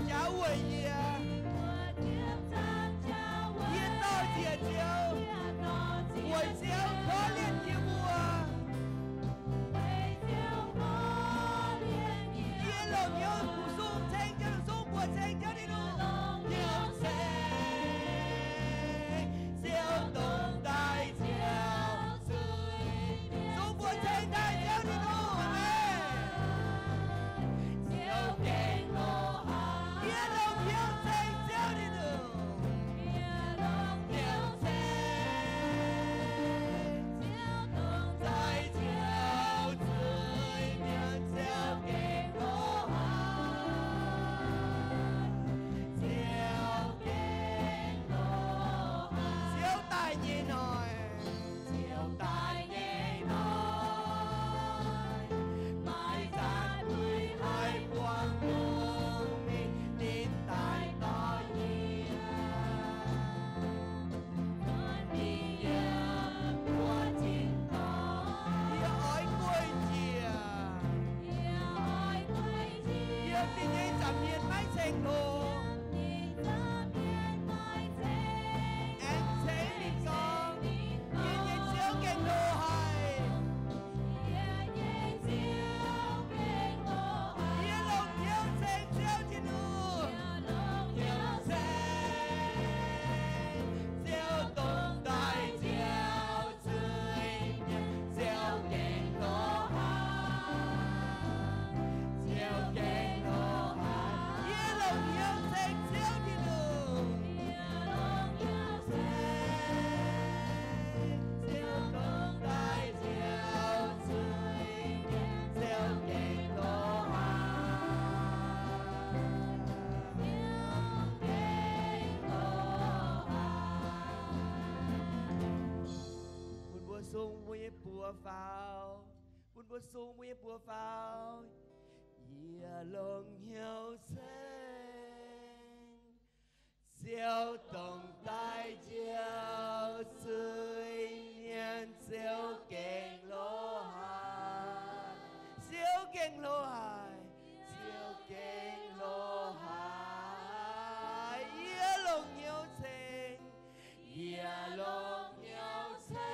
家为业，也到解救，为救可怜的我，也龙有不送成就送不成就的路，有成就动大叫，送不成大叫的路。Buồn bữa xuống mới bữa vào, ia lòng hiểu sen, siêu tổng tai chiều suy nhiên siêu keng lô hải, siêu keng lô hải, siêu keng lô hải, ia lòng hiểu sen, ia lòng hiểu sen.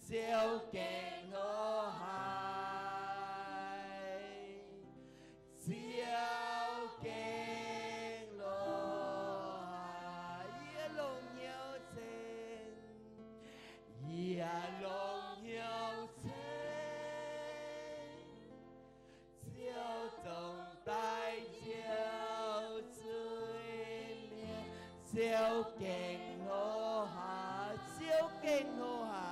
Siêu keng lô hải, siêu keng lô hải, ia lòng hiểu sen, ia lòng hiểu sen, siêu tổng tai chiều suy miên, siêu keng lô hải, siêu keng lô hải.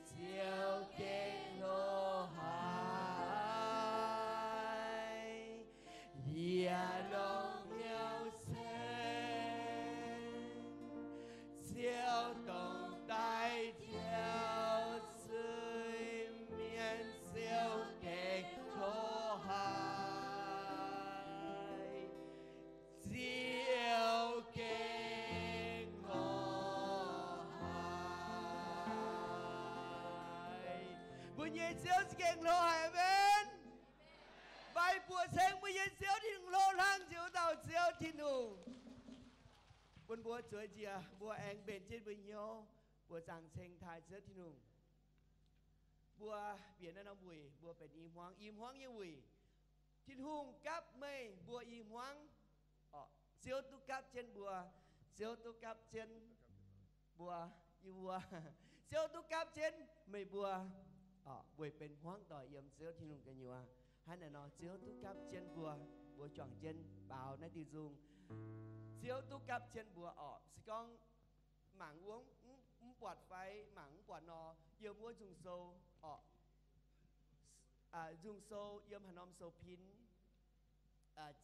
Siêu keng lô hải, ia lòng hiểu sen, siêu tổng tai chiều suy miên, siêu keng lô hải, siêu keng lô hải. Bunyi siêu keng lô hải amen. Bài bùa sen bunyi siêu thiên lô lang chiếu tàu siêu thiên hùng. Buồn bùa chuối chìa bùa anh bền trên bình nhau bùa giảng sen thái siêu thiên hùng. Bùa biển nó nông bùi bùa bền im hoang như bùi. Thiên hùng cáp mây bùa im hoang. Siêu tu cáp trên bùa, siêu tu cáp trên bùa yêu bùa, siêu tu cáp trên mây bùa. Bùi bên hoang tỏi yếm siêu thiên hùng cái nhiều à. Hay là nó siêu tu cáp trên bùa, bùa chọn trên bào này tiêu dùng. Siêu tu cáp trên bùa sẽ con mảng uống quạt phái mảng quạt nó yếm mua dùng sâu dùng sâu yếm hà nôm sâu pin.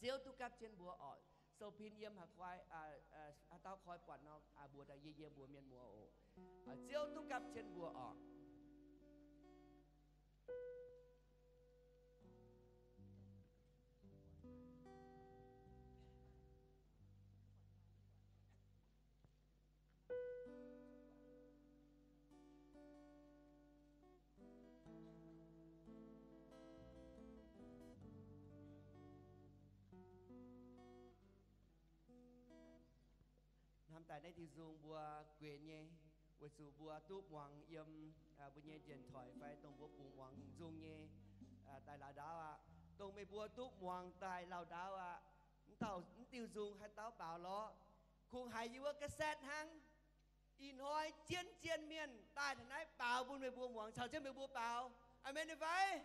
Siêu tu cáp trên bùa sâu pin yếm hà khoai tao khói quạt nó bùa đại ye bùa miền mùa siêu tu cáp trên bùa năm tại đây thì dùng bùa quyền nhé bùa sử bùa túp hoàng yếm bùa nhé điện thoại phải tông bùa bùa hoàng dùng nhé tại là đó à tông mấy bùa túp hoàng tại là đó à tao tiêu dùng hay tao bảo nó khung hay như cái set hăng in hoi chiên miên tai thằng ấy bảo buôn mấy bùa hoàng sao chứ mấy bùa bảo amen được vậy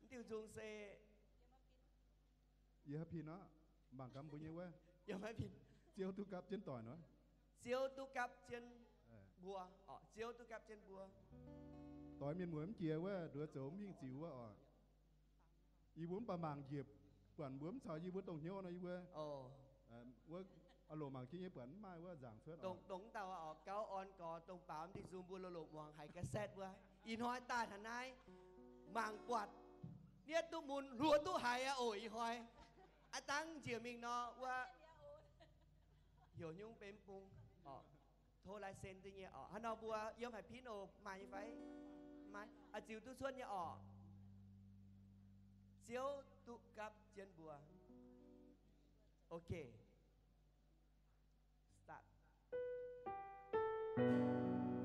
tiêu dùng xe giờ pin nó bằng cắm bùi nhiêu quá giờ mấy pin chiếu tu cặp trên tỏi nó chiếu tu cặp trên bùa chiếu tu cặp trên bùa tỏi miền muối chia quá đứa chỗ miếng chịu quá y bốn ba màng dịp quản bướm sao y bốn tông nhau này quá quá alo màng kia quản mai quá giảng suốt tông tao ở cáo on cò tông bám thì zoom bùa lộn hoàng hay cái set quá in hoi ta thằng này màng quạt niết tu mùn lúa tu hay ổi hoi tăng chỉ mình nó qua hiểu nhung bếm bung thôi lại sen tự nhiên hắn nào bùa yếm phải pin mà như vậy mà chiều tu xuân như chiếu tu cặp trên bùa ok start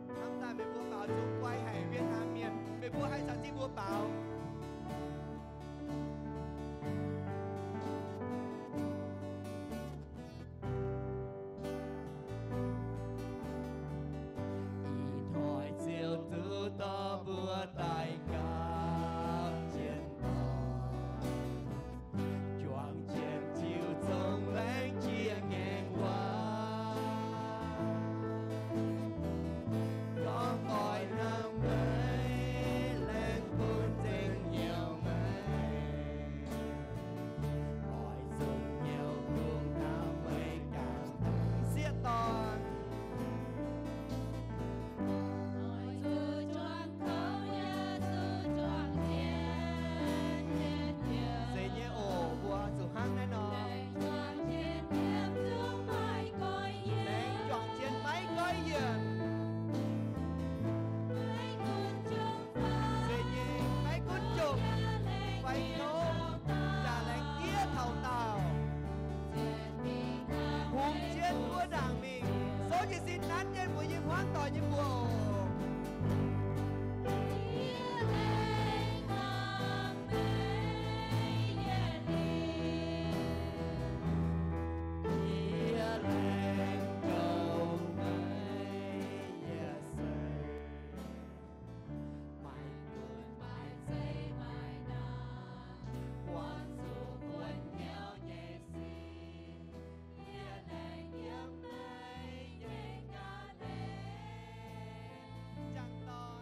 năm ta mấy bùa bảo chúng quay hay Việt Nam miền mấy bùa hay sao chỉ bùa bảo ta bữa tay cặp trên bờ choàng chèn chiều sông lánh chia ngang qua có mọi năm ấy lên cuốn trên nhiều mây hỏi dừng nhiều cùng năm ấy càng xiết toàn hăng này nó lên chọn trên máy coi diện dễ nhị máy cún chụp quay thô trả lệnh kia thầu tàu hùng chiến của đảng mình số chỉ xin nát trên buổiยิ้m hoang tỏi như buồn chẳng tỏ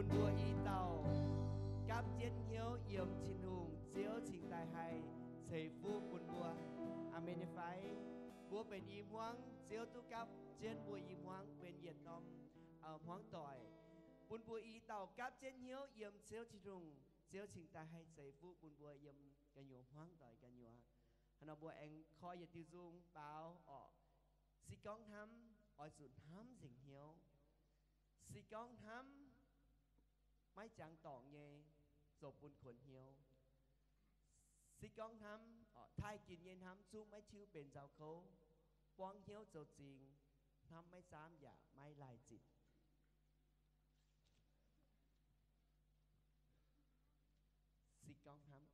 buồn bùa y tàu cáp chiến hiếu yểm chín hùng chiếu trình tài hay xây phu buồn bùa amen phải bùaเป็นim hoang chiếu tu cáp chiến bùa im hoangเป็นnhiệt nôm hoang tỏi buồn bùa y tàu cáp chiến hiếu yểm chiếu chín hùng chiếu trình tài hay xây phu buồn bùa yểm cái nhũ hoang tỏi cái nhũ nó bùa anh coi nhiệt tiêu dung báo si con thắm ở sụn thắm dình hiếu si con thắm máy chẳng tỏ nghe rồi buồn khuẩn hiếu si con thắm thay kín nhiên thắm xuống máy chiếu bền giáo khấu quang hiếu dầu trình thắm máy xám giả máy lại dịch si con thắm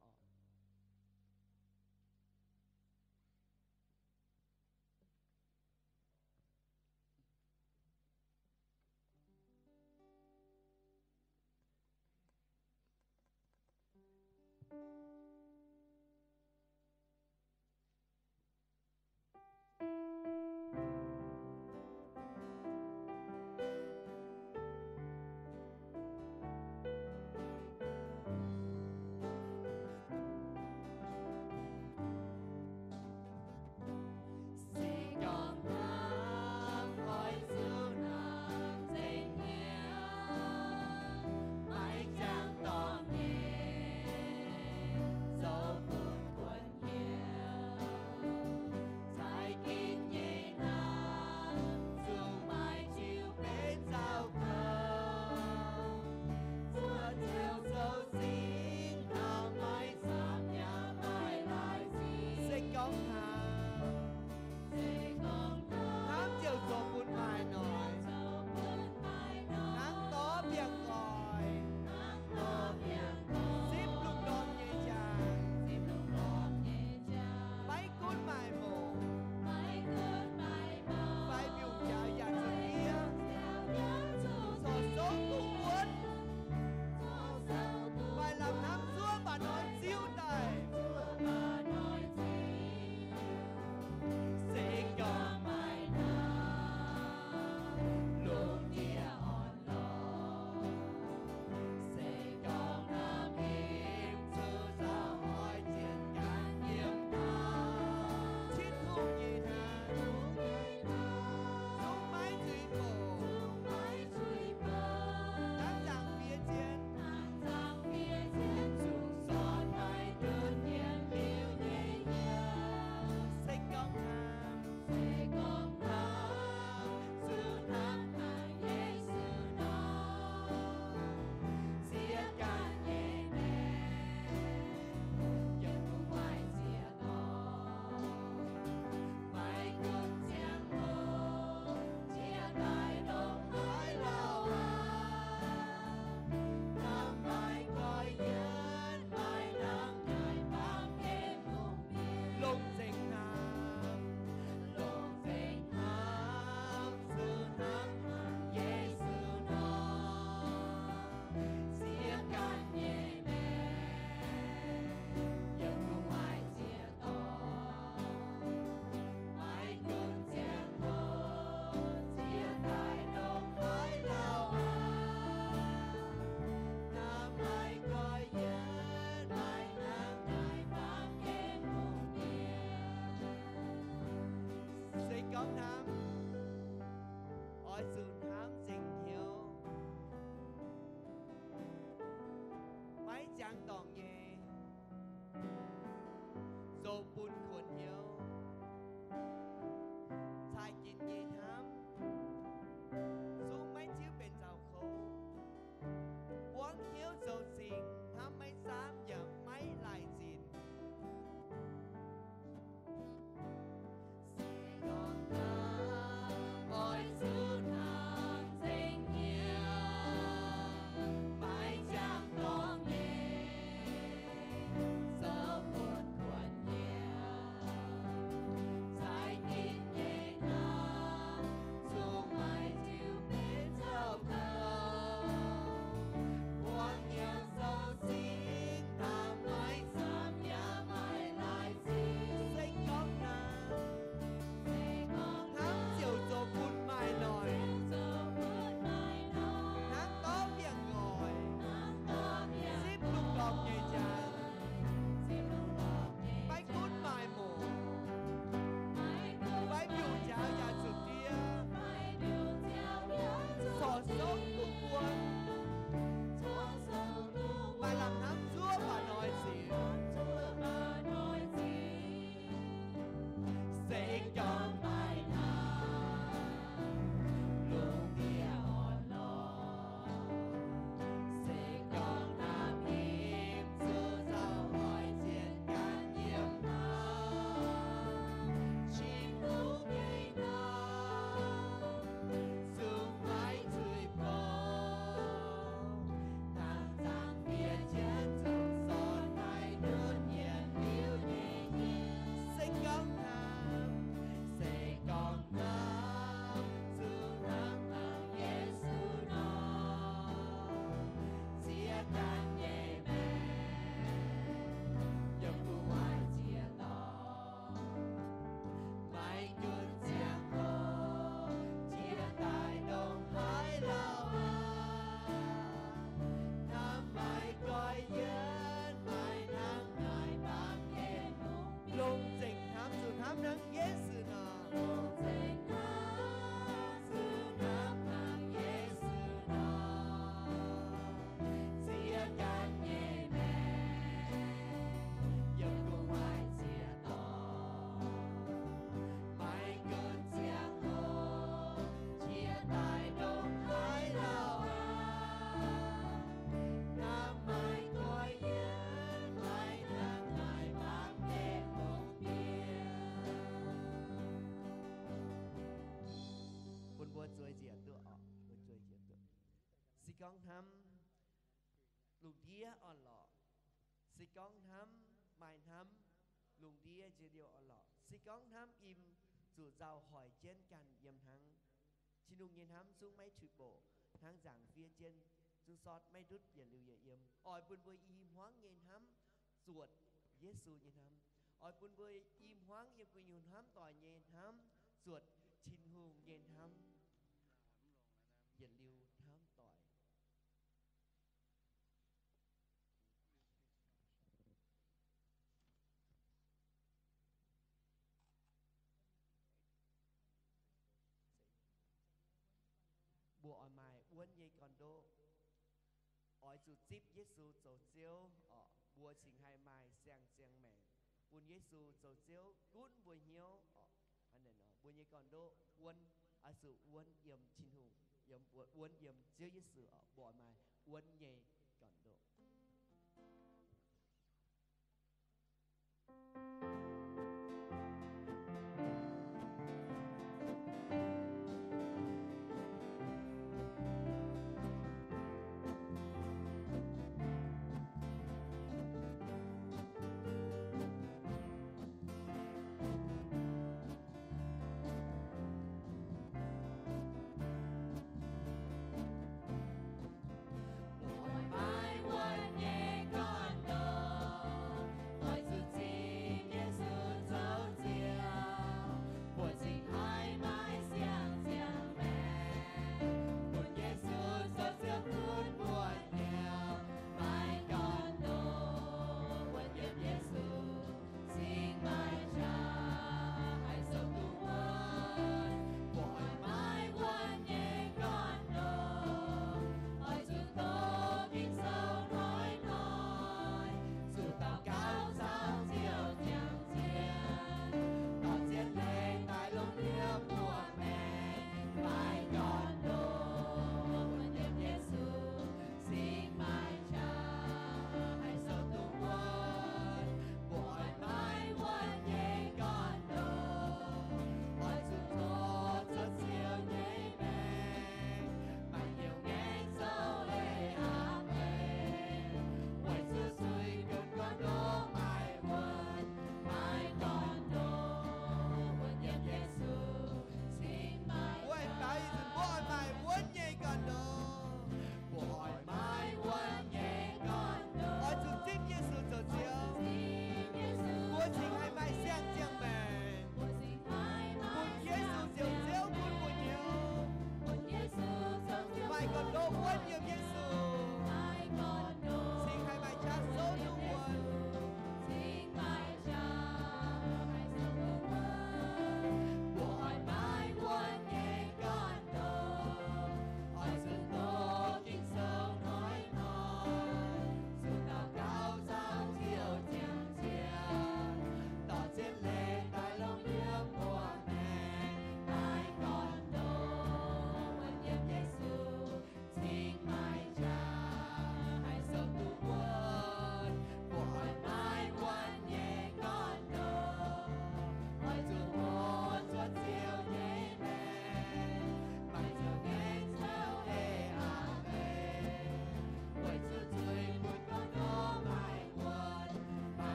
đĩa ở lọ si con thắm mai thắm lùng đĩa chỉ điều ở lọ si con thắm im dù giàu hỏi trên càn yếm thắng chỉ nung nhìn thắm xuống mấy chụp bộ thắng giảng phía trên xuống sót mấy đứtอย่าlưuอย่าyếm ỏi buồn vui im hoáng nhìn thắm ruột Giêsu nhìn thắm ỏi buồn vui im hoáng im quỳ nhún thắm tỏi nhìn thắm ruột chín hùng nhìn thắmอย่าlưu thắm tỏi bộ ở mày uốn dây còn đô ỏi chủ tiếp Giêsu dầu chiếu ở bùa trình hai mai sang sang mẹ buồn Giêsu dầu chiếu cún buồn hiếu ở anh này nó buồn dây còn đô uốn ở sự uốn yếm chín hùng yếm uốn yếm chiếu Giêsu ở bộ mày uốn dây còn đô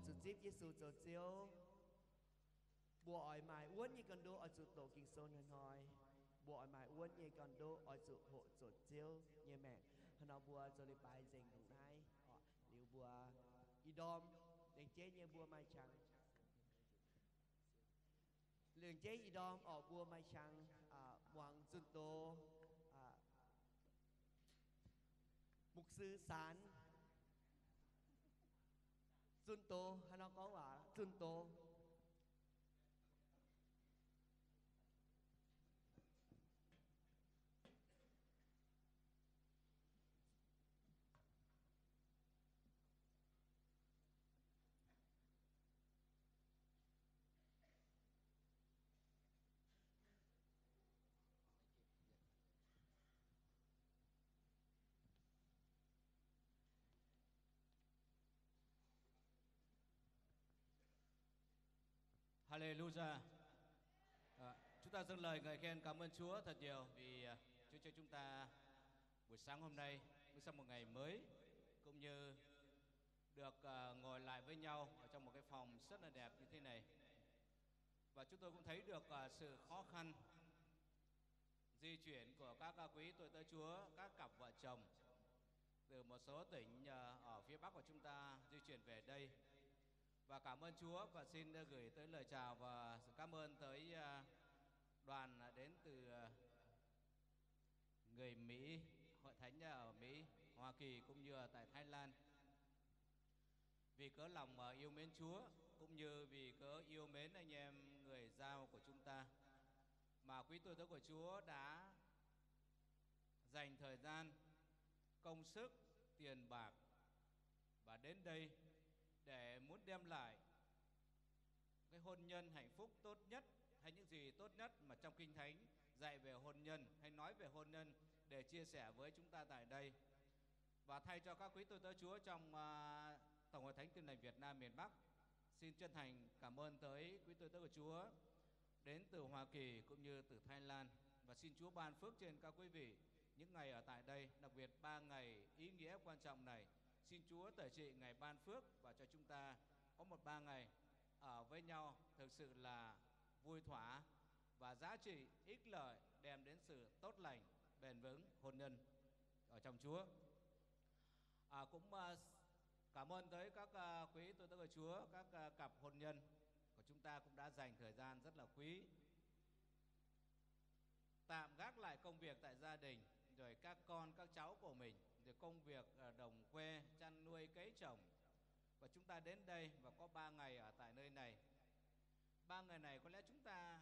chủ tiếp Giêsu dầu chiếu bộ ỏi mài uốn như con đô ở chủ tổ kinh sôn hơn hỏi bộ ỏi mài uốn như con đô ở chủ hộ chủ chiếu như mẹ nó bùa rồi đi bài dành thằng này liu bùa y đom đèn chế như bùa mai trắng liền chế y đom ở bùa mai trắng hoàng xuân tô mục sư sán Xuân Tô hay nó có quả Xuân Tô Hallelujah. Chúng ta dâng lời ngợi khen cảm ơn Chúa thật nhiều vì Chúa cho chúng ta buổi sáng hôm nay bước sang một ngày mới, cũng như được ngồi lại với nhau ở trong một cái phòng rất là đẹp như thế này. Và chúng tôi cũng thấy được sự khó khăn di chuyển của các quý tôi tớ Chúa, các cặp vợ chồng từ một số tỉnh ở phía Bắc của chúng ta di chuyển về đây. Và cảm ơn Chúa và xin gửi tới lời chào và sự cảm ơn tới đoàn đến từ người Mỹ, hội thánh ở Mỹ, Hoa Kỳ cũng như tại Thái Lan. Vì cớ lòng yêu mến Chúa cũng như vì cớ yêu mến anh em người Dao của chúng ta mà quý tôi tớ của Chúa đã dành thời gian, công sức, tiền bạc và đến đây để muốn đem lại cái hôn nhân hạnh phúc tốt nhất, hay những gì tốt nhất mà trong Kinh Thánh dạy về hôn nhân hay nói về hôn nhân để chia sẻ với chúng ta tại đây. Và thay cho các quý tôi tớ Chúa trong Tổng hội Thánh Tin Lành Việt Nam miền Bắc, xin chân thành cảm ơn tới quý tôi tớ của Chúa đến từ Hoa Kỳ cũng như từ Thái Lan. Và xin Chúa ban phước trên các quý vị những ngày ở tại đây, đặc biệt 3 ngày ý nghĩa quan trọng này. Xin Chúa tể trị ngày ban phước và cho chúng ta có một 3 ngày ở với nhau thực sự là vui thỏa và giá trị, ích lợi, đem đến sự tốt lành, bền vững, hôn nhân ở trong Chúa. Cũng cảm ơn tới các quý tôi tớ của Chúa, các cặp hôn nhân của chúng ta cũng đã dành thời gian rất là quý, tạm gác lại công việc tại gia đình, rồi các con, các cháu của mình, rồi công việc đồng quê, chăn nuôi, cấy trồng. Và chúng ta đến đây và có 3 ngày ở tại nơi này. 3 ngày này có lẽ chúng ta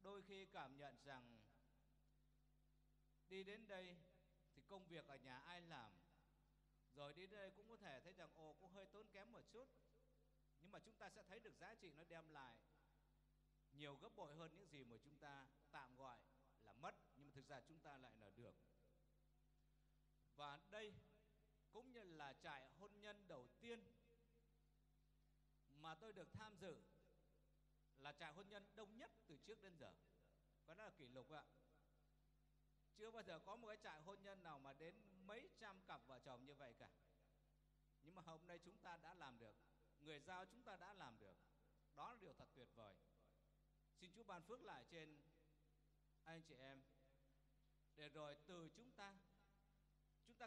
đôi khi cảm nhận rằng đi đến đây thì công việc ở nhà ai làm, rồi đi đến đây cũng có thể thấy rằng cũng hơi tốn kém một chút. Nhưng mà chúng ta sẽ thấy được giá trị nó đem lại nhiều gấp bội hơn những gì mà chúng ta tạm gọi là mất, nhưng mà thực ra chúng ta lại là được. Và đây cũng như là trại hôn nhân đầu tiên mà tôi được tham dự, là trại hôn nhân đông nhất từ trước đến giờ. Có đó là kỷ lục ạ. Chưa bao giờ có một cái trại hôn nhân nào mà đến mấy trăm cặp vợ chồng như vậy cả. Nhưng mà hôm nay chúng ta đã làm được, người Dao chúng ta đã làm được. Đó là điều thật tuyệt vời. Xin Chúa ban phước lại trên anh chị em, để rồi từ chúng ta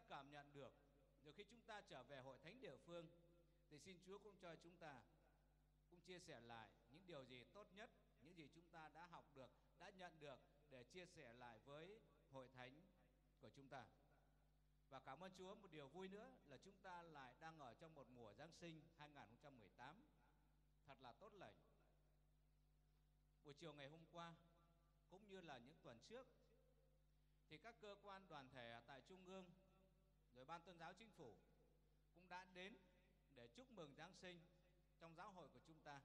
cảm nhận được. Rồi khi chúng ta trở về hội thánh địa phương thì xin Chúa cũng cho chúng ta cũng chia sẻ lại những điều gì tốt nhất, những gì chúng ta đã học được, đã nhận được, để chia sẻ lại với hội thánh của chúng ta. Và cảm ơn Chúa, một điều vui nữa là chúng ta lại đang ở trong một mùa Giáng sinh 2018 thật là tốt lành. Buổi chiều ngày hôm qua cũng như là những tuần trước thì các cơ quan đoàn thể tại Trung ương, rồi Ban Tôn giáo Chính phủ cũng đã đến để chúc mừng Giáng sinh trong giáo hội của chúng ta.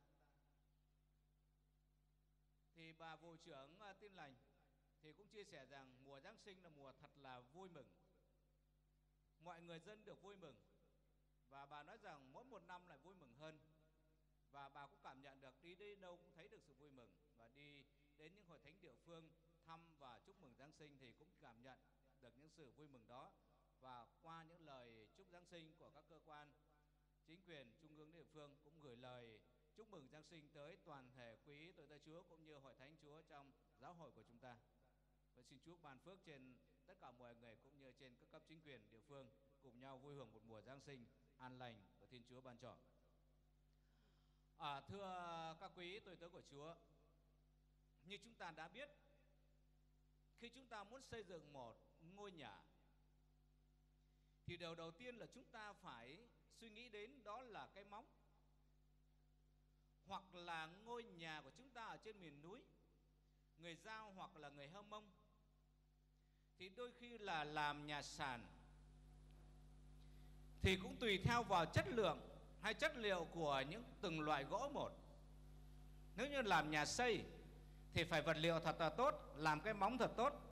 Thì bà vụ trưởng Tin Lành thì cũng chia sẻ rằng mùa Giáng sinh là mùa thật là vui mừng, mọi người dân được vui mừng. Và bà nói rằng mỗi một năm lại vui mừng hơn. Và bà cũng cảm nhận được đi đến đâu cũng thấy được sự vui mừng. Và đi đến những hội thánh địa phương thăm và chúc mừng Giáng sinh thì cũng cảm nhận được những sự vui mừng đó. Và qua những lời chúc Giáng sinh của các cơ quan chính quyền trung ương địa phương cũng gửi lời chúc mừng Giáng sinh tới toàn thể quý tôi tớ Chúa cũng như hội thánh Chúa trong giáo hội của chúng ta. Và xin Chúa ban phước trên tất cả mọi người cũng như trên các cấp chính quyền địa phương cùng nhau vui hưởng một mùa Giáng sinh an lành của Thiên Chúa ban cho. Thưa các quý tôi tớ của Chúa, như chúng ta đã biết, khi chúng ta muốn xây dựng một ngôi nhà thì điều đầu tiên là chúng ta phải suy nghĩ đến đó là cái móng. Hoặc là ngôi nhà của chúng ta ở trên miền núi, người Dao hoặc là người Hơ Mông, thì đôi khi là làm nhà sàn thì cũng tùy theo vào chất lượng hay chất liệu của những từng loại gỗ một. Nếu như làm nhà xây thì phải vật liệu thật là tốt, làm cái móng thật tốt,